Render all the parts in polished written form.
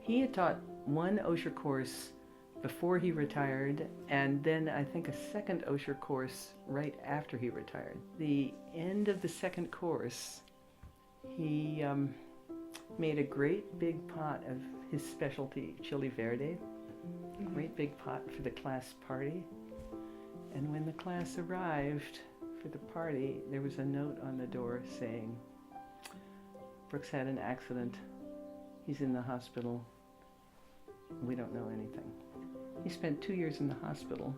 He had taught one Osher course before he retired, and then I think a second Osher course right after he retired. The end of the second course, he made a great big pot of his specialty chili verde, great big pot for the class party. And when the class arrived for the party, there was a note on the door saying, "Brooks had an accident. He's in the hospital. We don't know anything." He spent 2 years in the hospital,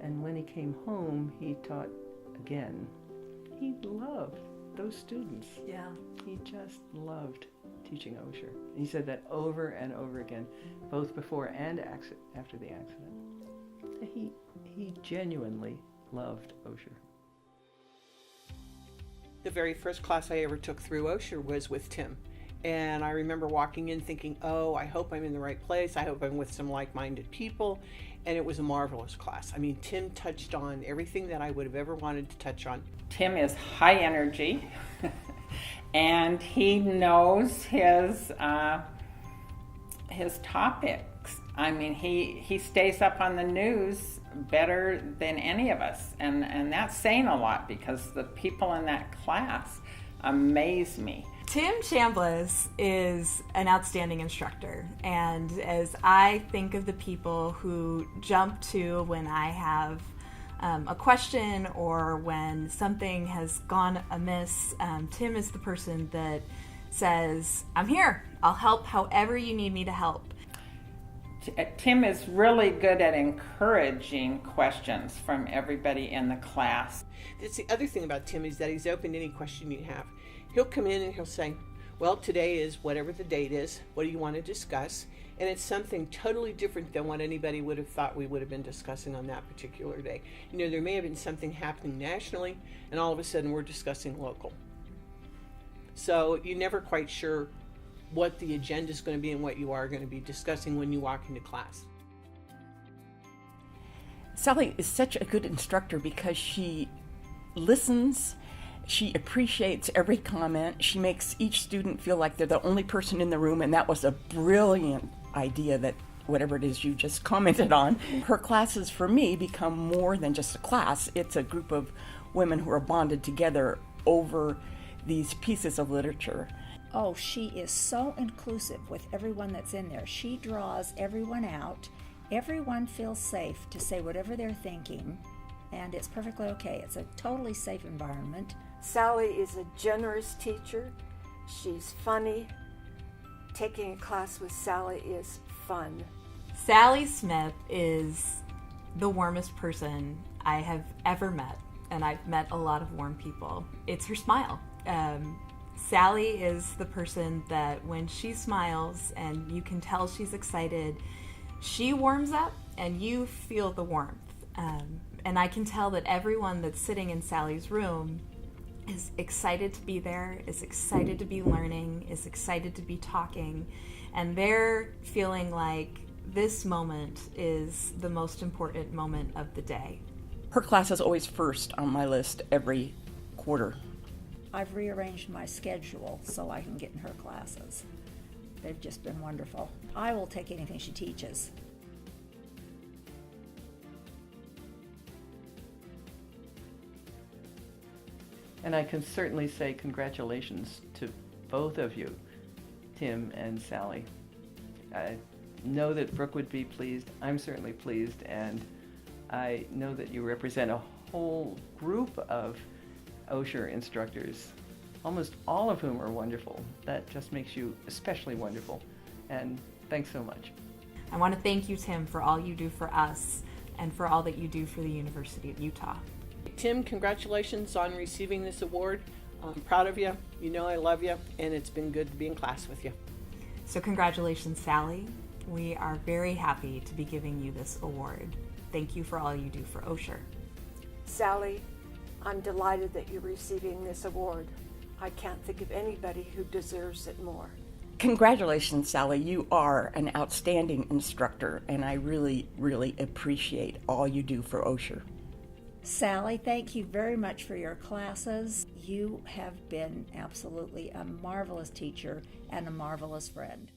and when he came home, he taught again. He loved those students. Yeah. He just loved teaching Osher. He said that over and over again, both before and after the accident. He genuinely loved Osher. The very first class I ever took through Osher was with Tim. And I remember walking in thinking, oh, I hope I'm in the right place. I hope I'm with some like-minded people. And it was a marvelous class. I mean, Tim touched on everything that I would have ever wanted to touch on. Tim is high energy, and he knows his topics. I mean, he stays up on the news better than any of us, and that's saying a lot because the people in that class amaze me. Tim Chambless is an outstanding instructor, and as I think of the people who jump to when I have a question or when something has gone amiss, Tim is the person that says, "I'm here, I'll help however you need me to help." Tim is really good at encouraging questions from everybody in the class. That's the other thing about Tim, is that he's open to any question you have. He'll come in and he'll say, well, today is whatever the date is. What do you want to discuss? And it's something totally different than what anybody would have thought we would have been discussing on that particular day. You know, there may have been something happening nationally, and all of a sudden we're discussing local. So you're never quite sure what the agenda is going to be and what you are going to be discussing when you walk into class. Sally is such a good instructor because she listens, she appreciates every comment, she makes each student feel like they're the only person in the room, and that was a brilliant idea, that whatever it is you just commented on. Her classes for me become more than just a class. It's a group of women who are bonded together over these pieces of literature. Oh, she is so inclusive with everyone that's in there. She draws everyone out. Everyone feels safe to say whatever they're thinking, and it's perfectly okay. It's a totally safe environment. Sally is a generous teacher. She's funny. Taking a class with Sally is fun. Sally Smith is the warmest person I have ever met, and I've met a lot of warm people. It's her smile. Sally is the person that when she smiles and you can tell she's excited, she warms up and you feel the warmth. And I can tell that everyone that's sitting in Sally's room is excited to be there, is excited to be learning, is excited to be talking, and they're feeling like this moment is the most important moment of the day. Her class is always first on my list every quarter. I've rearranged my schedule so I can get in her classes. They've just been wonderful. I will take anything she teaches. And I can certainly say congratulations to both of you, Tim and Sally. I know that Brooke would be pleased. I'm certainly pleased, and I know that you represent a whole group of Osher instructors, almost all of whom are wonderful. That just makes you especially wonderful, and thanks so much. I want to thank you, Tim, for all you do for us and for all that you do for the University of Utah. Tim, congratulations on receiving this award. I'm proud of you. You know I love you, and it's been good to be in class with you. So congratulations, Sally. We are very happy to be giving you this award. Thank you for all you do for Osher. Sally, I'm delighted that you're receiving this award. I can't think of anybody who deserves it more. Congratulations, Sally. You are an outstanding instructor, and I really, really appreciate all you do for Osher. Sally, thank you very much for your classes. You have been absolutely a marvelous teacher and a marvelous friend.